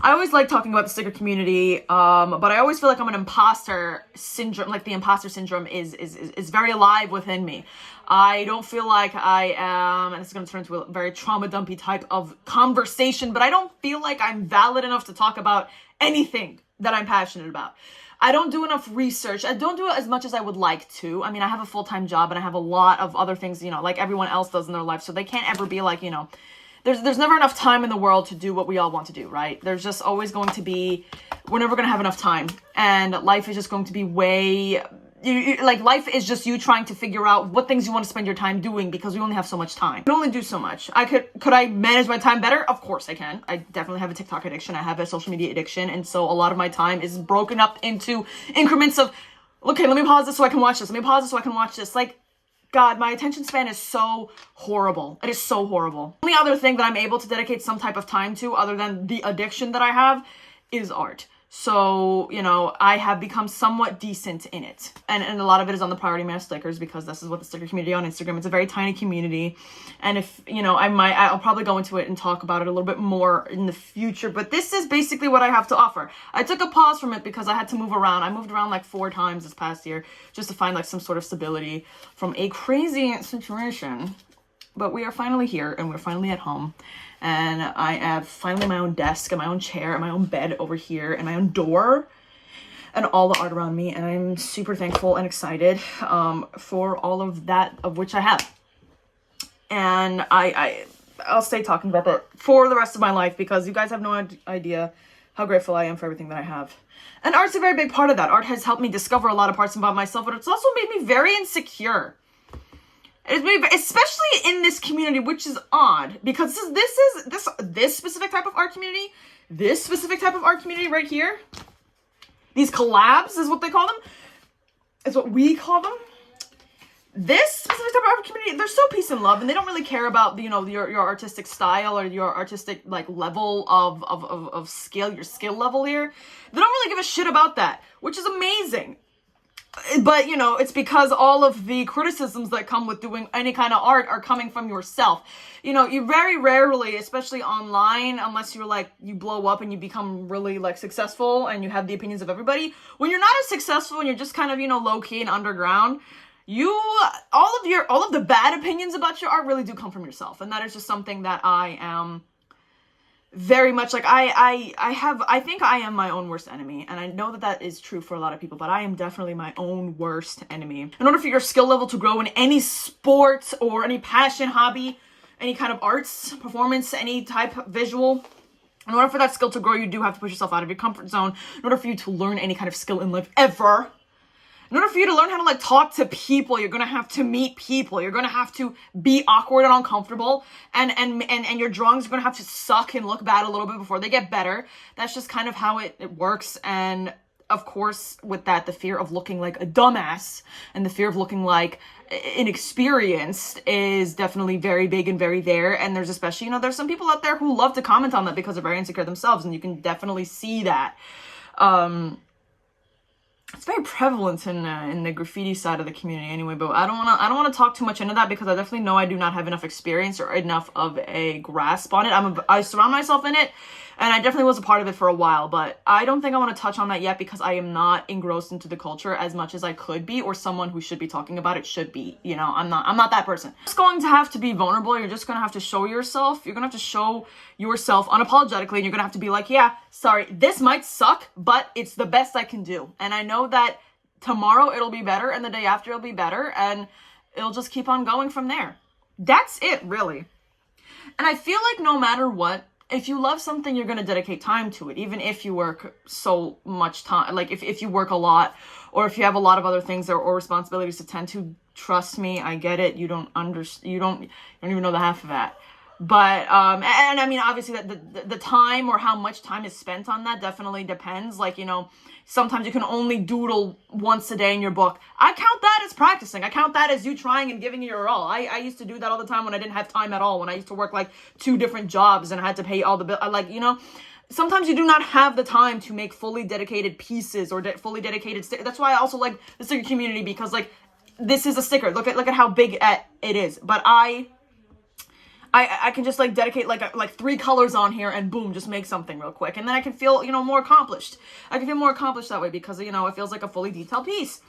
I always like talking about the sticker community, but I always feel like I'm an imposter syndrome. Like the imposter syndrome is very alive within me. I don't feel like I am, and this is going to turn into a very trauma dumpy type of conversation, but I don't feel like I'm valid enough to talk about anything that I'm passionate about. I don't do enough research. I don't do it as much as I would like to. I mean, I have a full-time job and I have a lot of other things, like everyone else does in their life. So they can't ever be like, there's never enough time in the world to do what we all want to do, right? There's just always going to be, we're never going to have enough time. And life is just going to be life is just you trying to figure out what things you want to spend your time doing because we only have so much time. I can only do so much. Could I manage my time better? Of course I can. I definitely have a TikTok addiction. I have a social media addiction. And so a lot of my time is broken up into increments of, okay, let me pause this so I can watch this. Let me pause this so I can watch this. God, my attention span is so horrible. It is so horrible. The only other thing that I'm able to dedicate some type of time to other than the addiction that I have is art. So, I have become somewhat decent in it. And a lot of it is on the Priority Mail stickers because this is what the sticker community on Instagram. It's a very tiny community. And if, I'll probably go into it and talk about it a little bit more in the future. But this is basically what I have to offer. I took a pause from it because I had to move around. I moved around 4 times this past year just to find some sort of stability from a crazy situation. But we are finally here and we're finally at home. And I have finally my own desk and my own chair and my own bed over here and my own door and all the art around me. And I'm super thankful and excited for all of that, of which I have. And I'll stay talking about that for the rest of my life because you guys have no idea how grateful I am for everything that I have. And art's a very big part of that. Art has helped me discover a lot of parts about myself, but it's also made me very insecure. Especially in this community, which is odd because this specific type of art community, right here, these collabs is what they call them. It's what we call them. This specific type of art community, they're so peace and love, and they don't really care about your artistic style or your artistic level of skill, your skill level here. They don't really give a shit about that, which is amazing. But, it's because all of the criticisms that come with doing any kind of art are coming from yourself. You very rarely, especially online, unless you're you blow up and you become really successful and you have the opinions of everybody. When you're not as successful and you're just kind of, low key and underground, all of the bad opinions about your art really do come from yourself. And that is just something that I am very much I think I am my own worst enemy, and I know that is true for a lot of people, but I am definitely my own worst enemy. In order for your skill level to grow in any sport or any passion, hobby, any kind of arts, performance, any type of visual, in order for that skill to grow, you do have to push yourself out of your comfort zone. In order for you to learn any kind of skill in life ever, in order for you to learn how to talk to people, you're gonna have to meet people. You're gonna have to be awkward and uncomfortable, and your drawings are gonna have to suck and look bad a little bit before they get better. That's just kind of how it works. And of course, with that, the fear of looking like a dumbass and the fear of looking like inexperienced is definitely very big and very there. And there's especially, there's some people out there who love to comment on that because they're very insecure themselves, and you can definitely see that. It's very prevalent in the graffiti side of the community anyway, but I don't want to talk too much into that because I definitely know I do not have enough experience or enough of a grasp on it. I surround myself in it, and I definitely was a part of it for a while, but I don't think I want to touch on that yet because I am not engrossed into the culture as much as I could be, or someone who should be talking about it should be. I'm not that person. You're just going to have to be vulnerable. You're just going to have to show yourself. You're going to have to show yourself unapologetically, and you're going to have to be like, yeah, sorry, this might suck, but it's the best I can do. And I know that tomorrow it'll be better, and the day after it'll be better, and it'll just keep on going from there. That's it, really. And I feel like no matter what, if you love something, you're going to dedicate time to it, even if you work so much time, if you work a lot, or if you have a lot of other things or responsibilities to tend to. Trust me, I get it. You don't even know the half of that. But, and I mean, obviously the time or how much time is spent on that definitely depends. Sometimes you can only doodle once a day in your book. I count that as practicing. I count that as you trying and giving it your all. I used to do that all the time when I didn't have time at all, when I used to work 2 different jobs and I had to pay all the bills. Sometimes you do not have the time to make fully dedicated pieces or fully dedicated stickers. That's why I also like the sticker community, because this is a sticker. Look at how big it is. But I I can just like dedicate like 3 colors on here and boom, just make something real quick. And then I can feel, more accomplished. I can feel more accomplished that way because, it feels like a fully detailed piece.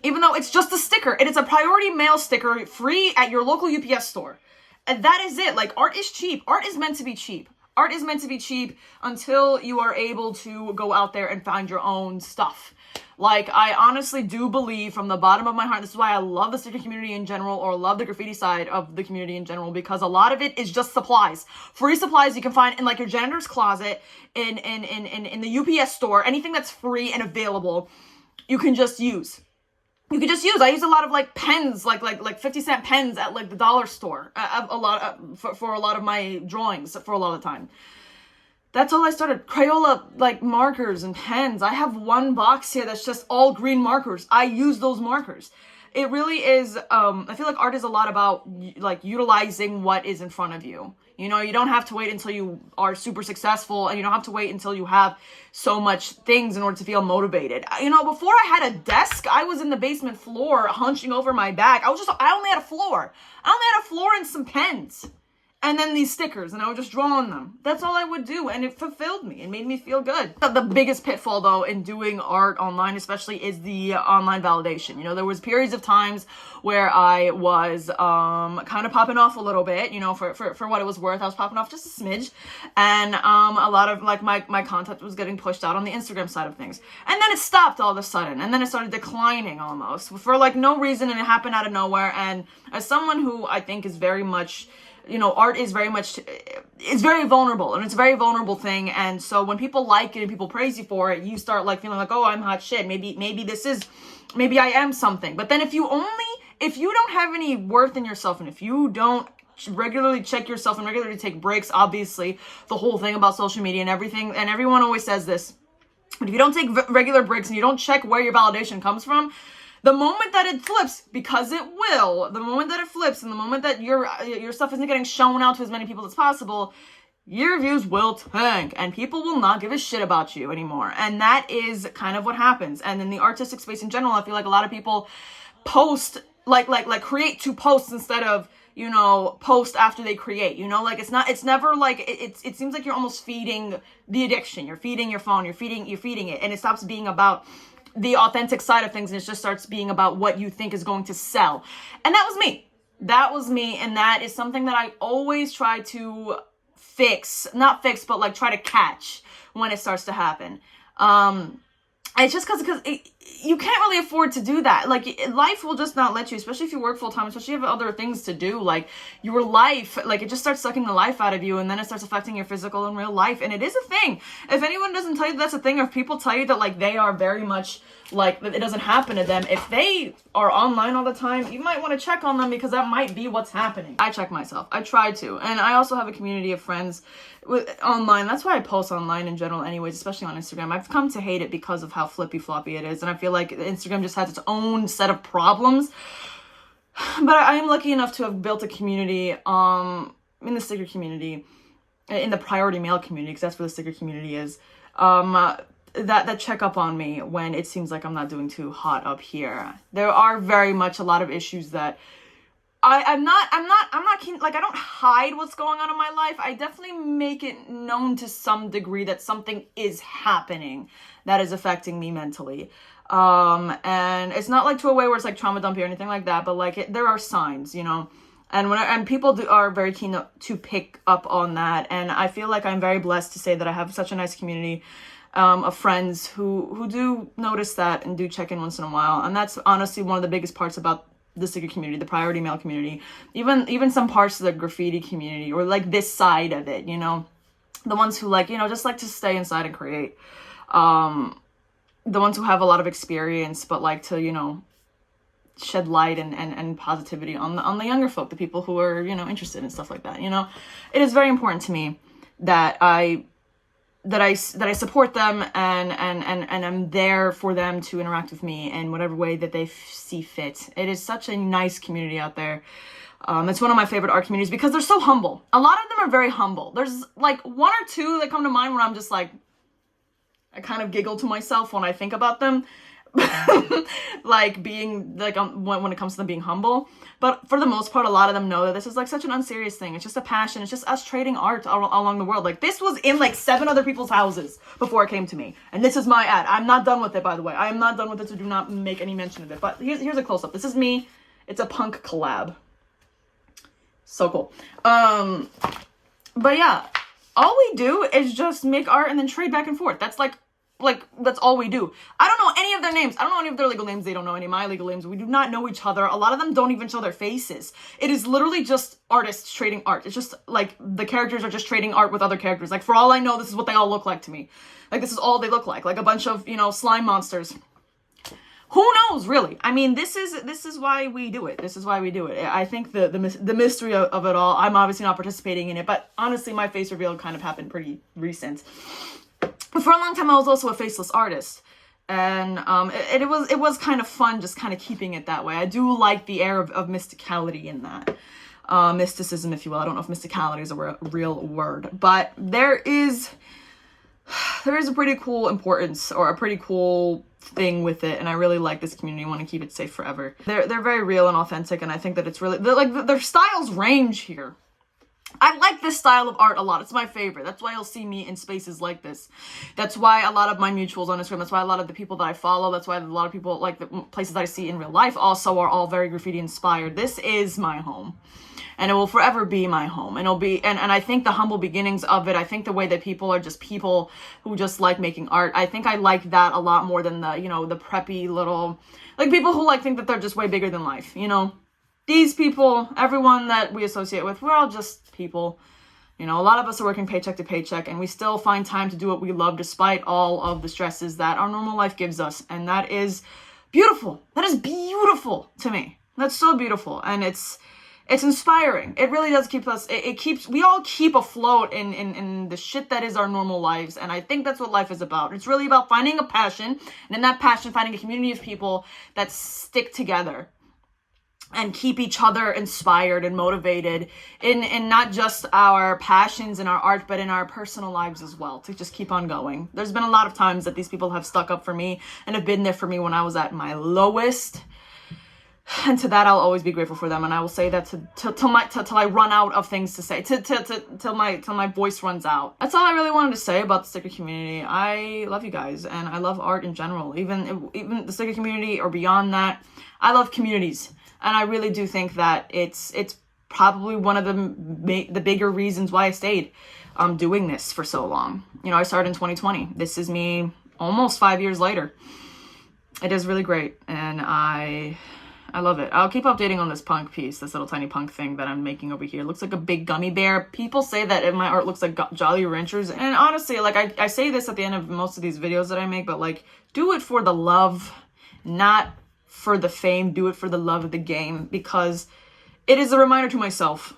Even though it's just a sticker. It is a priority mail sticker free at your local UPS store. And that is it. Like, art is cheap. Art is meant to be cheap. Art is meant to be cheap until you are able to go out there and find your own stuff. Like, I honestly do believe from the bottom of my heart, this is why I love the sticker community in general, or love the graffiti side of the community in general, because a lot of it is just supplies. Free supplies you can find in like your janitor's closet, in the UPS store, anything that's free and available, you can just use. I use a lot of like pens, like 50-cent pens at like the dollar store, for a lot of my drawings for a lot of the time. That's all I started. Crayola, like, markers and pens. I have one box here that's just all green markers. I use those markers. It really is, I feel like art is a lot about, like, utilizing what is in front of you. You don't have to wait until you are super successful, and you don't have to wait until you have so much things in order to feel motivated. Before I had a desk, I was in the basement floor hunching over my back. I only had a floor. I only had a floor and some pens. And then these stickers, and I would just draw on them. That's all I would do, and it fulfilled me. It made me feel good. The biggest pitfall, though, in doing art online, especially, is the online validation. There was periods of times where I was kind of popping off a little bit, for what it was worth. I was popping off just a smidge, and a lot of, like, my content was getting pushed out on the Instagram side of things. And then it stopped all of a sudden, and then it started declining almost, for, like, no reason, and it happened out of nowhere. And as someone who I think is very much... art is it's very vulnerable, and it's a very vulnerable thing. And so when people like it and people praise you for it, you start like feeling like, oh, I'm hot shit. Maybe I am something. But then if you don't have any worth in yourself, and if you don't regularly check yourself and regularly take breaks, obviously the whole thing about social media and everything, and everyone always says this, but if you don't take regular breaks and you don't check where your validation comes from, the moment that it flips, because it will, the moment that it flips and the moment that your stuff isn't getting shown out to as many people as possible, your views will tank, and people will not give a shit about you anymore. And that is kind of what happens. And in the artistic space in general, I feel like a lot of people post, like create to post instead of, post after they create, like it's never like, it seems like you're almost feeding the addiction. You're feeding your phone, you're feeding it, and it stops being about the authentic side of things, and it just starts being about what you think is going to sell. And that was me, and that is something that I always try to not fix, but like try to catch when it starts to happen. It's just because you can't really afford to do that. Like, life will just not let you, especially if you work full time, especially if you have other things to do. Like, your life, like, it just starts sucking the life out of you, and then it starts affecting your physical and real life. And it is a thing. If anyone doesn't tell you that's a thing, or if people tell you that, like, they are very much, like, it doesn't happen to them, if they are online all the time, you might want to check on them, because that might be what's happening. I check myself. I try to. And I also have a community of friends online. That's why I post online in general anyways, especially on Instagram. I've come to hate it because of how flippy floppy it is, and I feel like Instagram just has its own set of problems. But I am lucky enough to have built a community in the sticker community, in the priority mail community, because that's where the sticker community is, that check up on me when it seems like I'm not doing too hot up here. There are very much a lot of issues that I'm not keen, like, I don't hide what's going on in my life. I definitely make it known to some degree that something is happening that is affecting me mentally. And it's not like to a way where it's like trauma dumpy or anything like that, but like there are signs, and people are very keen to pick up on that. And I feel like I'm very blessed to say that I have such a nice community of friends who do notice that and do check in once in a while. And that's honestly one of the biggest parts about the sticker community, the priority mail community, even some parts of the graffiti community, or like this side of it, the ones who like, just like to stay inside and create, the ones who have a lot of experience, but like to, shed light and positivity on the younger folk, the people who are, interested in stuff like that. It is very important to me that I support them and I'm there for them to interact with me in whatever way that they see fit. It is such a nice community out there. It's one of my favorite art communities because they're so humble. A lot of them are very humble. There's like one or two that come to mind where I'm just like, I kind of giggle to myself when I think about them. like being like when it comes to them being humble. But for the most part, a lot of them know that this is like such an unserious thing. It's just a passion. It's just us trading art along the world. Like this was in like 7 other people's houses before it came to me, and this is my ad. I'm not done with it, by the way. I am not done with it, so do not make any mention of it. But here's a close up. This is me. It's a punk collab. So cool. But yeah, all we do is just make art and then trade back and forth. That's like that's all we do. I don't know any of their names. I don't know any of their legal names. They don't know any of my legal names. We do not know each other. A lot of them don't even show their faces. It is literally just artists trading art. It's just like the characters are just trading art with other characters. Like for all I know, this is what they all look like to me. Like this is all they look like a bunch of, you know, slime monsters. Who knows, really? I mean, this is why we do it. This is why we do it. I think the mystery of it all, I'm obviously not participating in it, but honestly, my face reveal kind of happened pretty recent. But for a long time, I was also a faceless artist, and it was kind of fun just kind of keeping it that way. I do like the air of mysticality in that. Mysticism, if you will. I don't know if mysticality is a real word, but there is a pretty cool importance or a pretty cool thing with it, and I really like this community. I want to keep it safe forever. They're very real and authentic, and I think that it's really their styles range here. I like this style of art a lot. It's my favorite. That's why you'll see me in spaces like this. That's why a lot of my mutuals on Instagram, that's why a lot of the people that I follow, that's why a lot of people, like the places that I see in real life also are all very graffiti inspired. This is my home. And it will forever be my home. And it'll be, and I think the humble beginnings of it, I think the way that people are just people who just like making art, I think I like that a lot more than the, you know, the preppy little, like people who like think that they're just way bigger than life, you know? These people, everyone that we associate with, we're all just people. You know, a lot of us are working paycheck to paycheck, and we still find time to do what we love despite all of the stresses that our normal life gives us. And that is beautiful. That is beautiful to me. That's so beautiful. And it's inspiring. It really does keep us, we all keep afloat in the shit that is our normal lives. And I think that's what life is about. It's really about finding a passion, and in that passion, finding a community of people that stick together and keep each other inspired and motivated in not just our passions and our art, but in our personal lives as well, to just keep on going. There's been a lot of times that these people have stuck up for me and have been there for me when I was at my lowest. And to that, I'll always be grateful for them. And I will say that till I run out of things to say, till my voice runs out. That's all I really wanted to say about the sticker community. I love you guys, and I love art in general. Even the sticker community or beyond that, I love communities. And I really do think that it's probably one of the bigger reasons why I stayed doing this for so long. You know, I started in 2020. This is me almost 5 years later. It is really great, and I love it. I'll keep updating on this punk piece, this little tiny punk thing that I'm making over here. It looks like a big gummy bear. People say that my art looks like Jolly Ranchers, and honestly, like I say this at the end of most of these videos that I make, but like, do it for the love, not for the fame. Do it for the love of the game, because it is a reminder to myself.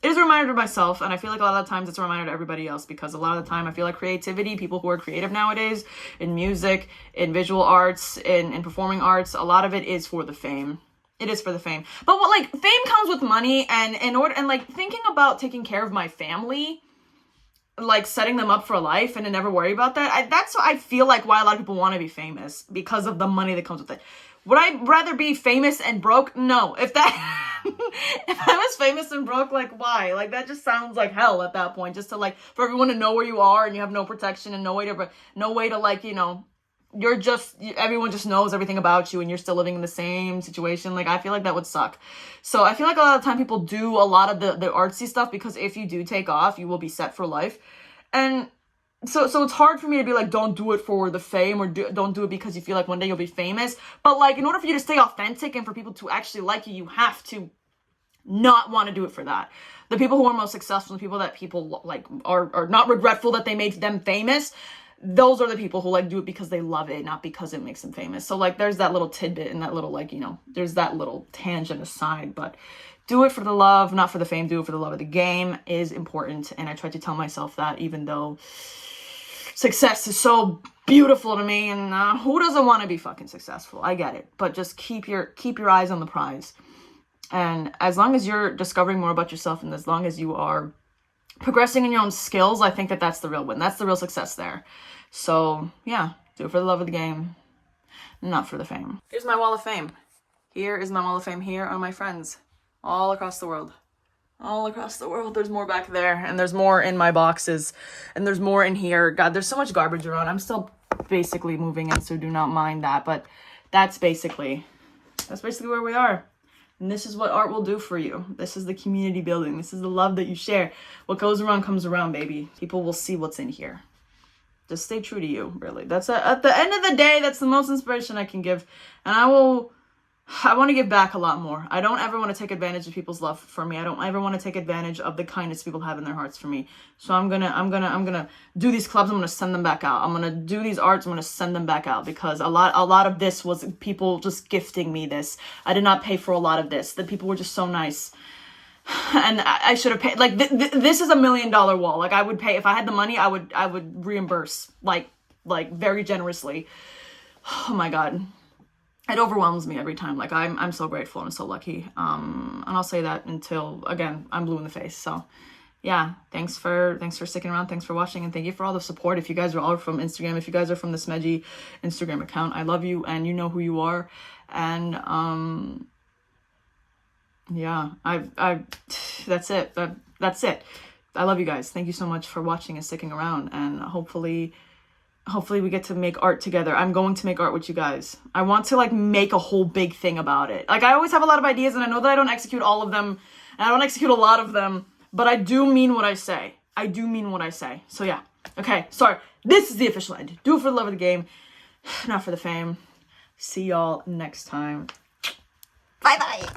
It is a reminder to myself, and I feel like a lot of times it's a reminder to everybody else, because a lot of the time I feel like creativity, people who are creative nowadays, in music, in visual arts, in performing arts, a lot of it is for the fame. It is for the fame. But what, like, fame comes with money, and like thinking about taking care of my family, like setting them up for life and to never worry about that. That's what I feel like why a lot of people want to be famous, because of the money that comes with it. Would I rather be famous and broke? No. If I was famous and broke, like, why? Like, that just sounds like hell at that point. Just to, like, for everyone to know where you are and you have no protection and no way to like, you know, everyone just knows everything about you and you're still living in the same situation. Like, I feel like that would suck. So I feel like a lot of the time people do a lot of the artsy stuff, because if you do take off, you will be set for life. And so it's hard for me to be like, don't do it for the fame, or don't do it because you feel like one day you'll be famous. But like, in order for you to stay authentic and for people to actually like you, you have to not want to do it for that. The people who are most successful, the people that people like are not regretful that they made them famous, those are the people who like do it because they love it, not because it makes them famous. So like, there's that little tidbit and that little, like, you know, there's that little tangent aside, but do it for the love, not for the fame. Do it for the love of the game is important. And I try to tell myself that, even though success is so beautiful to me, and who doesn't want to be fucking successful? I get it, but just keep your eyes on the prize. And as long as you're discovering more about yourself, and as long as you are progressing in your own skills, I think that that's the real win. That's the real success there. So yeah, do it for the love of the game. not for the fame. Here's my wall of fame. Here is my wall of fame. Here are my friends all across the world. All across the world. There's more back there, and there's more in my boxes, and there's more in here. God, there's so much garbage around. I'm still basically moving in, so do not mind that, but that's basically where we are. And this is what art will do for you. This is the community building. This is the love that you share. What goes around comes around, baby. People will see what's in here. Just stay true to you, really. That's at the end of the day, that's the most inspiration I can give. And I want to give back a lot more. I don't ever want to take advantage of people's love for me. I don't ever want to take advantage of the kindness people have in their hearts for me. So I'm gonna do these clubs. I'm gonna send them back out. I'm gonna do these arts. I'm gonna send them back out, because a lot of this was people just gifting me this. I did not pay for a lot of this. The people were just so nice. And I should have paid. Like this is $1 million wall. Like I would pay if I had the money. I would reimburse like very generously. Oh my God. It overwhelms me every time. Like I'm so grateful and so lucky. And I'll say that until again I'm blue in the face. So yeah, thanks for sticking around. Thanks for watching, and thank you for all the support. If you guys are all from Instagram, if you guys are from the Smedgy Instagram account, I love you, and you know who you are. And yeah, that's it. That's it. I love you guys. Thank you so much for watching and sticking around, and hopefully we get to make art together. I'm going to make art with you guys. I want to like make a whole big thing about it. Like I always have a lot of ideas, and I know that I don't execute all of them, and I don't execute a lot of them, but I do mean what I say. I do mean what I say. So yeah. Okay, sorry. This is the official end. Do it for the love of the game, not for the fame. See y'all next time. Bye-bye.